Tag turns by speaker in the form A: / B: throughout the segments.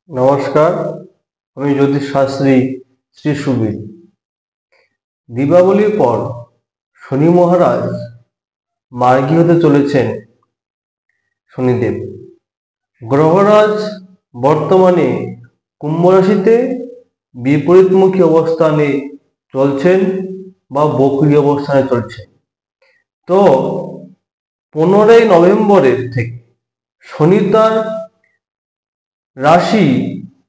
A: নমস্কার, আমি জ্যোতিষ শাস্ত্রী শ্রী সুবীর। দীপাবলির পর শনি মহারাজ মার্গী হতে চলেছেন। শনিদেব গ্রহরাজ বর্তমানে কুম্ভ রাশিতে বিপরীতমুখী অবস্থানে চলছেন বা বক্রী অবস্থানে চলছেন। তো 15ই নভেম্বরের থেকে শনি তার রাশি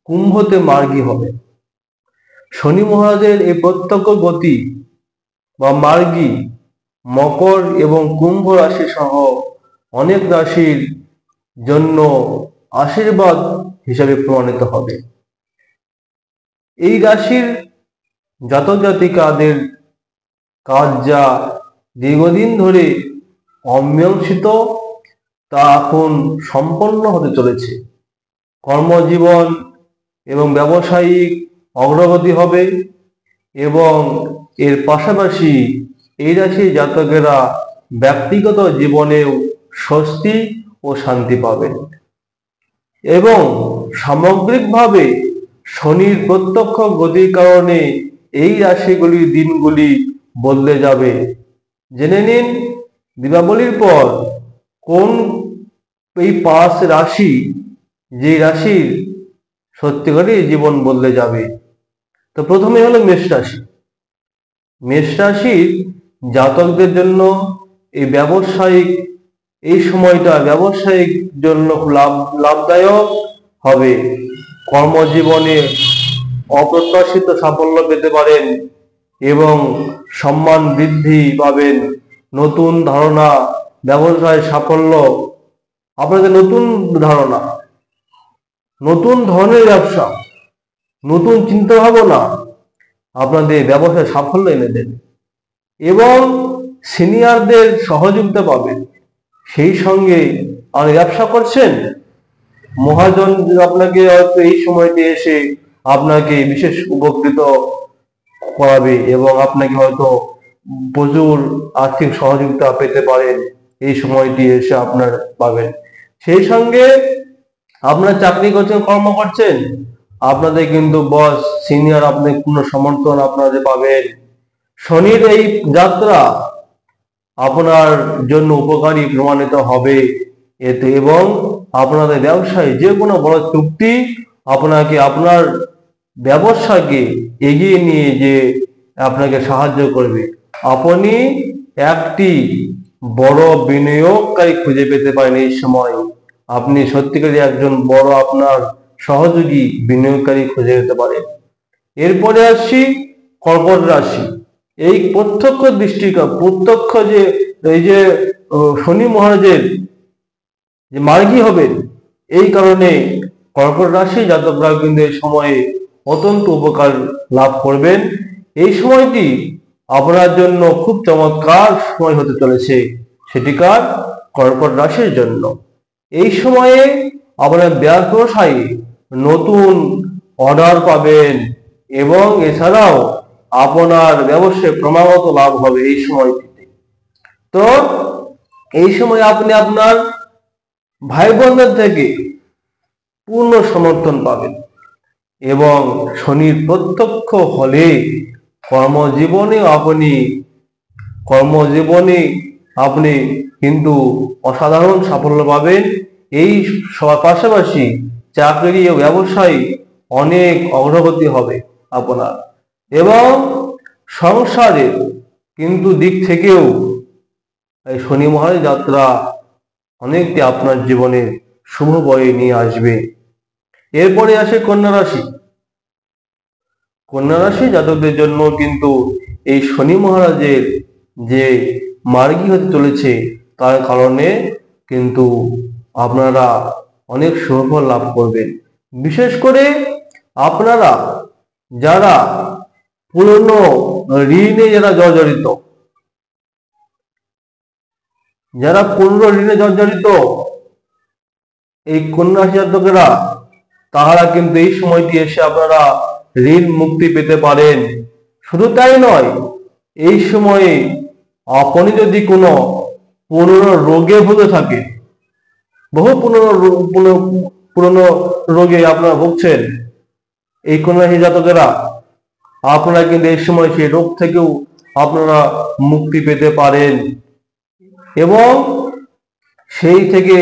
A: কুম্ভতে মার্গী হবে। শনি মহারাজের এই প্রত্যক্ষ গতি বা মার্গী মকর এবং কুম্ভ রাশি সহ অনেক রাশির জন্য আশীর্বাদ হিসাবে প্রমাণিত হবে। এই রাশির জাতক জাতিকাদের কাজ যা দীর্ঘদিন ধরে অমীমাংসিত তা এখন সম্পন্ন হতে চলেছে। কর্মজীবন এবং ব্যবসায়িক অগ্রগতি হবে এবং এর পাশাপাশি এই রাশির জাতকেরা ব্যক্তিগত জীবনেও স্বস্তি ও শান্তি পাবেন এবং সামগ্রিকভাবে শনির প্রত্যক্ষ গতির কারণে এই রাশিগুলির দিনগুলি বদলে যাবে। জেনে নিন দীপাবলির পর কোন এই 5 রাশি, যে রাশির সত্যিকারই জীবন বদলে যাবে। তো প্রথমে হলো মেষ রাশি। মেষ রাশির জাতকদের জন্য এই সময়টা ব্যবসায়িক জন্য লাভদায়ক হবে। কর্মজীবনে অপ্রত্যাশিত সাফল্য পেতে পারেন এবং সম্মান বৃদ্ধি পাবেন। নতুন ধারণা, ব্যবসায় সাফল্য, আপনাদের নতুন ধারণা, নতুন ধরনের ব্যবসা, নতুন চিন্তা ভাবনা আপনাদের ব্যবসায় সাফল্য এনে দেবে এবং সিনিয়রদের সহযোগিতা পাবেন। সেই সঙ্গে আপনি ব্যবসা করছেন, মহাজন আপনাকে হয়তো এই সময়টি এসে আপনাকে বিশেষ উপকৃত করাবে এবং আপনাকে হয়তো প্রচুর আর্থিক সহযোগিতা পেতে পারেন। এই সময়টি এসে আপনার পাবেন। সেই সঙ্গে আপনার চাকরি করছেন, কর্ম করছেন, আপনাদের কিন্তু বস সিনিয়র আপনাদের পূর্ণ সমর্থন আপনাদের পাবেন। শনির এই যাত্রা আপনার জন্য উপকারী প্রমাণিত হবে এতে এবং আপনাদের ব্যবসায় যে কোনো বড় চুক্তি আপনাকে আপনার ব্যবসাকে এগিয়ে নিয়ে যে আপনাকে সাহায্য করবে। আপনি একটি বড় বিনিয়োগকারী খুঁজে পেতে পারেন। এই সময় আপনি সত্যিকারই একজন বড় আপনার সহযোগী বিনিয়োগকারী খুঁজে পেতে পারেন। এরপরে আসছি কর্কট রাশি। এই প্রত্যক্ষ যে এই যে শনি মহারাজের যে মার্গী হবেন, এই কারণে কর্কট রাশি জাতকরা কিন্তু এই সময়ে অত্যন্ত উপকার লাভ করবেন। এই সময়টি আপনার জন্য খুব চমৎকার সময় হতে চলেছে, সেটিকার কর্কট রাশির জন্য। এই সময়ে আপনার ব্যবসায়ী নতুন অর্ডার পাবেন এবং এছাড়াও আপনার ব্যবসায় ক্রমাগত লাভ হবে এই সময়টিতে। তো এই সময় আপনি আপনার ভাই বোনদের থেকে পূর্ণ সমর্থন পাবেন এবং শনির প্রত্যক্ষ হলে কর্মজীবনে আপনি কিন্তু অসাধারণ সাফল্য পাবেন। এই পাশাপাশি চাকরি ও ব্যবসায় অনেক অগ্রগতি হবে আপনার এবং সংসারের কিন্তু দিক থেকেও এই শনি মহারাজ যাত্রা অনেকটি আপনার জীবনে শুভ বয়ে নিয়ে আসবে। এরপরে আসে কন্যা রাশি। কন্যা রাশি জাতকদের জন্য কিন্তু এই শনি মহারাজের যে মার্গী হতে চলেছে তার কারণে কিন্তু আপনারা অনেক সুফল লাভ করবেন। বিশেষ করে আপনারা যারা পুরনো ঋণে জর্জরিত এই কন্যা রাশি জাতকেরা তাহারা কিন্তু এই সময়টি এসে আপনারা ঋণ মুক্তি পেতে পারেন। শুধু তাই নয়, এই সময়ে আপনি যদি কোনো পুনর রোগে ভুগে থাকে, পুরনো রোগে আপনারা ভুগছেন, এই কন্যা রাশি জাতকেরা আপনারা কিন্তু এই সময় সেই রোগ থেকেও আপনারা মুক্তি পেতে পারেন। এবং সেই থেকে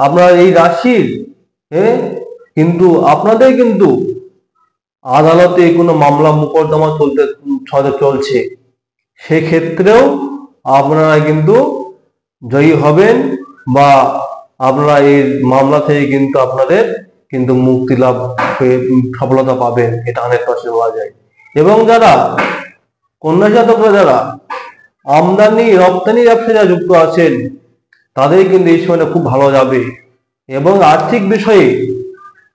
A: আপনারা এই রাশির কিন্তু আপনাদের কিন্তু আদালতে কোনো মামলা মোকদ্দমা চলছে, সেক্ষেত্রেও আপনারা কিন্তু জয়ী হবেন বা আপনারা এই মামলা থেকে কিন্তু আপনাদের কিন্তু মুক্তি লাভ সফলতা পাবেন, এটা 100% বলা যায়। এবং যারা কন্যা জাতকরা যারা আমদানি রপ্তানি ব্যবসায় যুক্ত আছেন, তাদের কিন্তু এই সময়টা খুব ভালো যাবে এবং আর্থিক বিষয়ে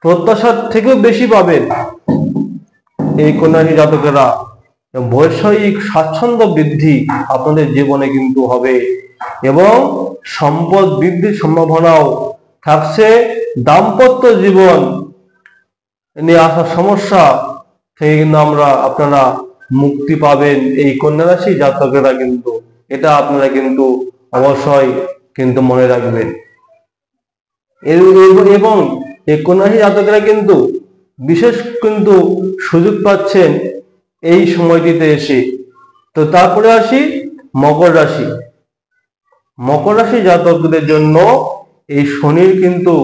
A: প্রত্যাশার থেকেও বেশি পাবেন এই কন্যা রাশি জাতকেরা। বৈষয়িক স্বাচ্ছন্দ্য বৃদ্ধি আপনাদের জীবনে কিন্তু হবে এবং সম্পদ বৃদ্ধির সম্ভাবনাও থাকছে। দাম্পত্য জীবন নিয়ে আসা সমস্যা থেকে কিন্তু আপনারা মুক্তি পাবেন এই কন্যা রাশি জাতকেরা, কিন্তু এটা আপনারা কিন্তু অবশ্যই কিন্তু মনে রাখবেন। এবং এই কন্যা রাশি জাতকেরা কিন্তু বিশেষ কিন্তু সুযোগ পাচ্ছেন এই সময়টিতে এসে। তো তারপরে আসি মকর রাশি। মকর রাশি জাতকদের জন্য এই শনির কিন্তু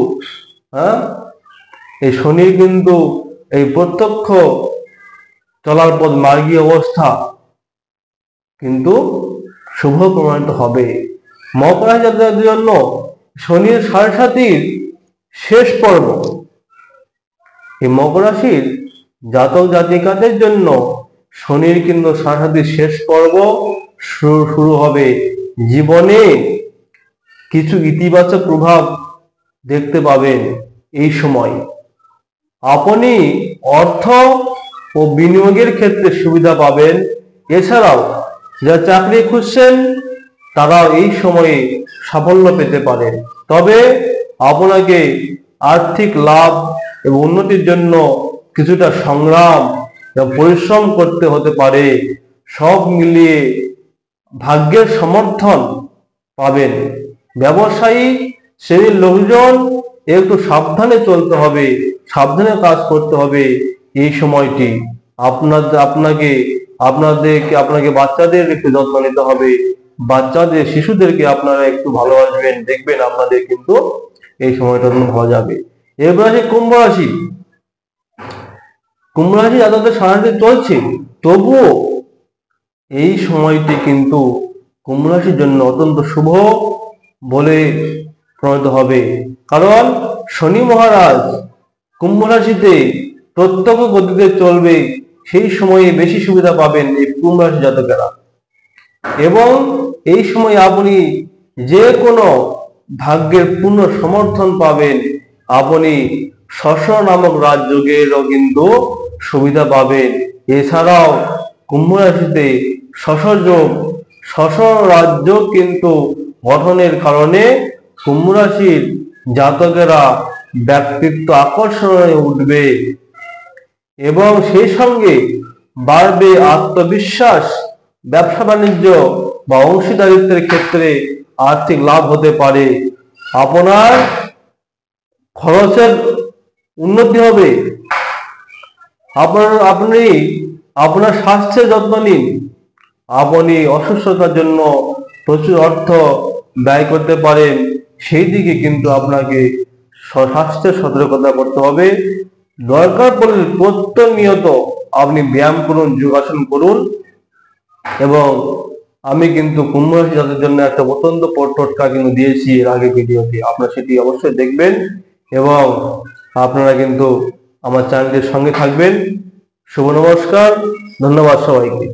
A: এই প্রত্যক্ষ চলার পথ মার্গীয় অবস্থা কিন্তু শুভ প্রমাণিত হবে। মকর রাশি জাতকদের জন্য শনির 7.5 শেষ পর্ব। এই মকর রাশির জাতক জাতিকাদের জন্য শনির কিন্তু 7.5 শেষ পর্ব শুরু হবে। জীবনে কিছু ইতিবাচক প্রভাব দেখতে পাবেন এই সময়। আপনি অর্থ ও বিনিয়োগের ক্ষেত্রে সুবিধা পাবেন। এছাড়াও যারা চাকরি খুঁজছেন তারাও এই সময়ে সাফল্য পেতে পারেন। তবে আপনাকে আর্থিক লাভ এবং উন্নতির জন্য কিছুটা সংগ্রাম এবং পরিশ্রম করতে হতে পারে। সব মিলিয়ে ভাগ্যের সমর্থন পাবেন। ব্যবসায়ী শ্রেণীর লোকজন একটু সাবধানে চলতে হবে, সাবধানে কাজ করতে হবে এই সময়টি। আপনাকে বাচ্চাদের একটু যত্ন নিতে হবে, শিশুদেরকে আপনারা একটু ভালোবাসবেন, দেখবেন আপনাদের কিন্তু এই সময়টা ভালো যাবে। এরপর আছে কুম্ভ রাশি। কুম্ভ রাশি যাদের সারাদিন চলছে, তবুও এই সময়টি কিন্তু কুম্ভ রাশির জন্য অত্যন্ত শুভ বলে প্রমাণিত হবে। কারণ শনি মহারাজ কুম্ভ রাশিতে প্রত্যক্ষ গতিতে চলবে, সেই সময়ে বেশি সুবিধা পাবেন এই কুম্ভ রাশি জাতকেরা। এবং এই সময় আপনি যে কোনো ভাগ্যের পূর্ণ সমর্থন পাবেন। আপনি শস্য নামক রাজযোগেরও কিন্তু সুবিধা পাবেন। এছাড়াও কুম্ভ রাশিতে শস্য রাজযোগ কিন্তু গঠনের কারণে কুম্ভ রাশির জাতকেরা ব্যক্তিত্ব আকর্ষণীয় উঠবে এবং সেই সঙ্গে বাড়বে আত্মবিশ্বাস। ব্যবসা বাণিজ্য বা অংশীদারিত্বের ক্ষেত্রে আর্থিক লাভ হতে পারে। আপনার খরচের উন্নতি হবে। আপনি আপনার স্বাস্থ্যের যত্ন নিন। আপনি অসুস্থতার জন্য প্রচুর অর্থ ব্যয় করতে পারেন, সেই দিকে কিন্তু আপনাকে স্বাস্থ্যের সতর্কতা করতে হবে। দরকার পড়লে প্রতিনিয়ত আপনি ব্যায়াম করুন, যোগাসন করুন। এবং আমি কিন্তু কুম্ভ রাশি জাতকদের জন্য একটা অত্যন্ত টোটকা কিন্তু দিয়েছি এর আগে ভিডিওতে, আপনারা সেটি অবশ্যই দেখবেন এবং আপনারা কিন্তু আমার চ্যানেলের সঙ্গে থাকবেন। শুভ নমস্কার, ধন্যবাদ সবাইকে।